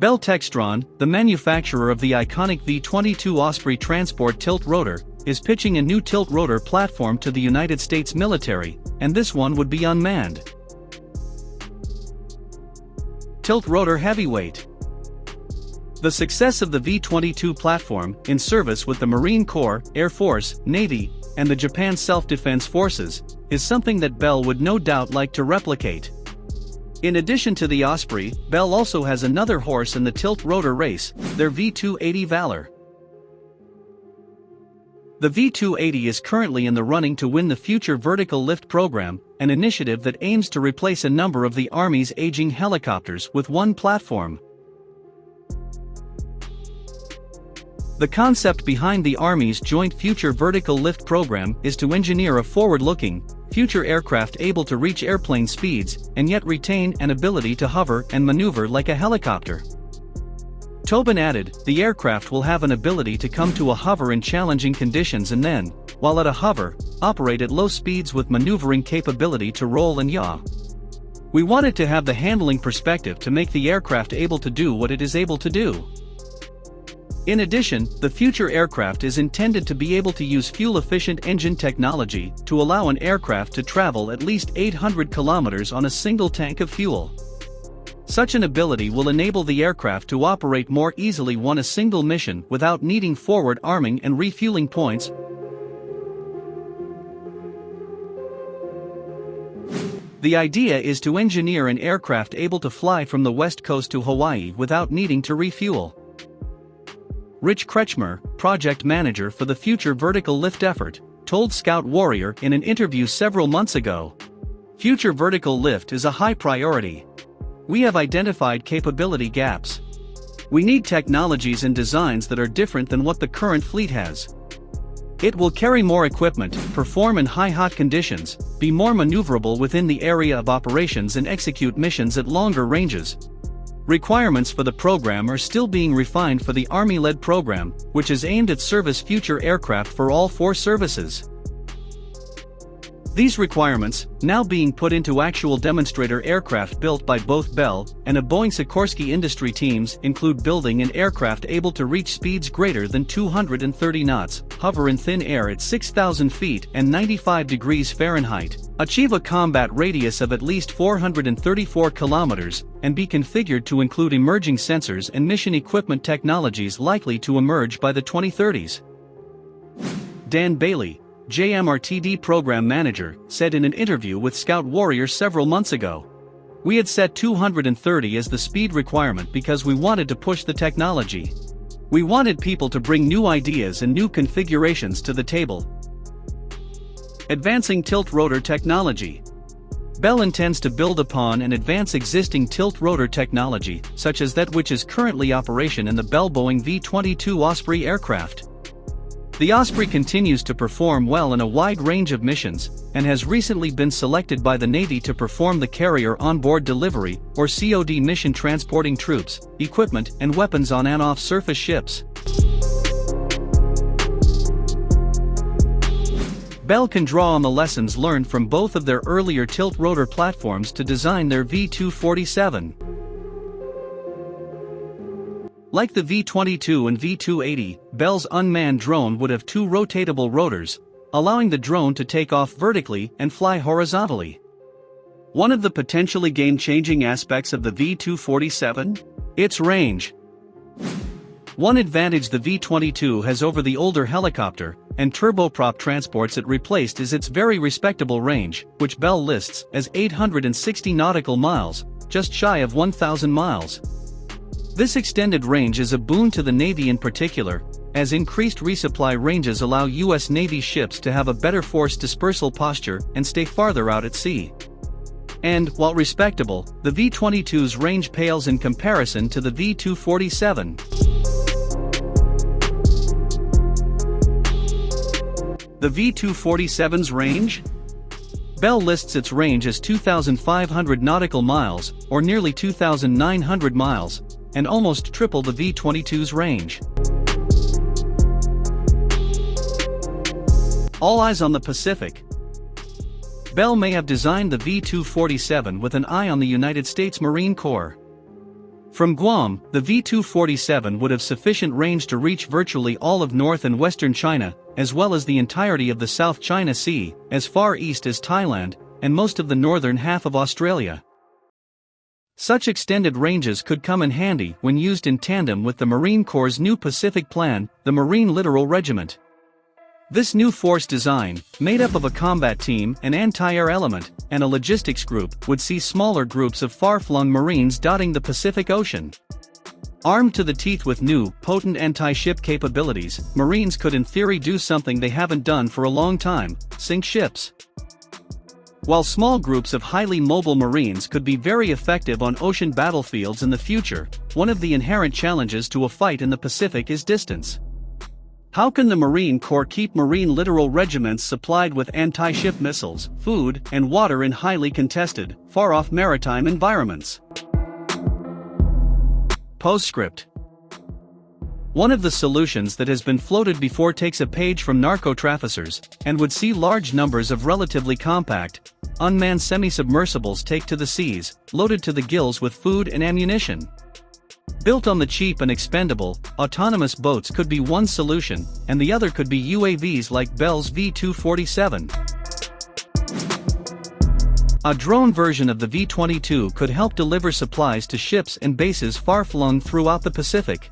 Bell Textron, the manufacturer of the iconic V-22 Osprey transport tiltrotor, is pitching a new tiltrotor platform to the United States military, and this one would be unmanned. Tiltrotor heavyweight. The success of the V-22 platform, in service with the Marine Corps, Air Force, Navy, and the Japan Self-Defense Forces, is something that Bell would no doubt like to replicate. In addition to the Osprey, Bell also has another horse in the tiltrotor race, their V-280 Valor. The V-280 is currently in the running to win the Future Vertical Lift program, an initiative that aims to replace a number of the Army's aging helicopters with one platform. The concept behind the Army's Joint Future Vertical Lift program is to engineer a forward-looking, future aircraft able to reach airplane speeds and yet retain an ability to hover and maneuver like a helicopter. Tobin added, the aircraft will have an ability to come to a hover in challenging conditions and then, while at a hover, operate at low speeds with maneuvering capability to roll and yaw. We wanted to have the handling perspective to make the aircraft able to do what it is able to do. In addition, the future aircraft is intended to be able to use fuel-efficient engine technology to allow an aircraft to travel at least 800 kilometers on a single tank of fuel. Such an ability will enable the aircraft to operate more easily on a single mission without needing forward arming and refueling points. The idea is to engineer an aircraft able to fly from the West Coast to Hawaii without needing to refuel. Rich Kretschmer, project manager for the Future Vertical Lift effort, told Scout Warrior in an interview several months ago, "Future Vertical Lift is a high priority. We have identified capability gaps. We need technologies and designs that are different than what the current fleet has. It will carry more equipment, perform in high-hot conditions, be more maneuverable within the area of operations and execute missions at longer ranges." Requirements for the program are still being refined for the Army-led program, which is aimed at service future aircraft for all four services. These requirements, now being put into actual demonstrator aircraft built by both Bell and a Boeing Sikorsky industry teams, include building an aircraft able to reach speeds greater than 230 knots, hover in thin air at 6,000 feet and 95 degrees Fahrenheit, achieve a combat radius of at least 434 kilometers, and be configured to include emerging sensors and mission equipment technologies likely to emerge by the 2030s. Dan Bailey, JMRTD program manager, said in an interview with Scout Warrior several months ago, "We had set 230 as the speed requirement because we wanted to push the technology. We wanted people to bring new ideas and new configurations to the table." Advancing tiltrotor technology. Bell intends to build upon and advance existing tiltrotor technology, such as that which is currently in operation in the Bell Boeing V-22 Osprey aircraft. The Osprey continues to perform well in a wide range of missions, and has recently been selected by the Navy to perform the Carrier On-Board Delivery, or COD mission transporting troops, equipment, and weapons on and off surface ships. Bell can draw on the lessons learned from both of their earlier tiltrotor platforms to design their V-247. Like the V-22 and V-280, Bell's unmanned drone would have two rotatable rotors, allowing the drone to take off vertically and fly horizontally. One of the potentially game-changing aspects of the V-247? Its range. One advantage the V-22 has over the older helicopter and turboprop transports it replaced is its very respectable range, which Bell lists as 860 nautical miles, just shy of 1,000 miles. This extended range is a boon to the Navy in particular, as increased resupply ranges allow U.S. Navy ships to have a better force dispersal posture and stay farther out at sea. And, while respectable, the V-22's range pales in comparison to the V-247. The V-247's range? Bell lists its range as 2,500 nautical miles, or nearly 2,900 miles, and almost triple the V-22's range. All eyes on the Pacific. Bell may have designed the V-247 with an eye on the United States Marine Corps. From Guam, the V-247 would have sufficient range to reach virtually all of North and Western China, as well as the entirety of the South China Sea, as far east as Thailand, and most of the northern half of Australia. Such extended ranges could come in handy when used in tandem with the Marine Corps' new Pacific Plan, the Marine Littoral Regiment. This new force design, made up of a combat team, an anti-air element, and a logistics group, would see smaller groups of far-flung Marines dotting the Pacific Ocean. Armed to the teeth with new, potent anti-ship capabilities, Marines could in theory do something they haven't done for a long time: sink ships. While small groups of highly mobile Marines could be very effective on ocean battlefields in the future, one of the inherent challenges to a fight in the Pacific is distance. How can the Marine Corps keep Marine littoral regiments supplied with anti-ship missiles, food, and water in highly contested, far-off maritime environments? Postscript. One of the solutions that has been floated before takes a page from narco-traffickers, and would see large numbers of relatively compact, unmanned semi-submersibles take to the seas, loaded to the gills with food and ammunition. Built on the cheap and expendable, autonomous boats could be one solution, and the other could be UAVs like Bell's V-247. A drone version of the V-22 could help deliver supplies to ships and bases far-flung throughout the Pacific,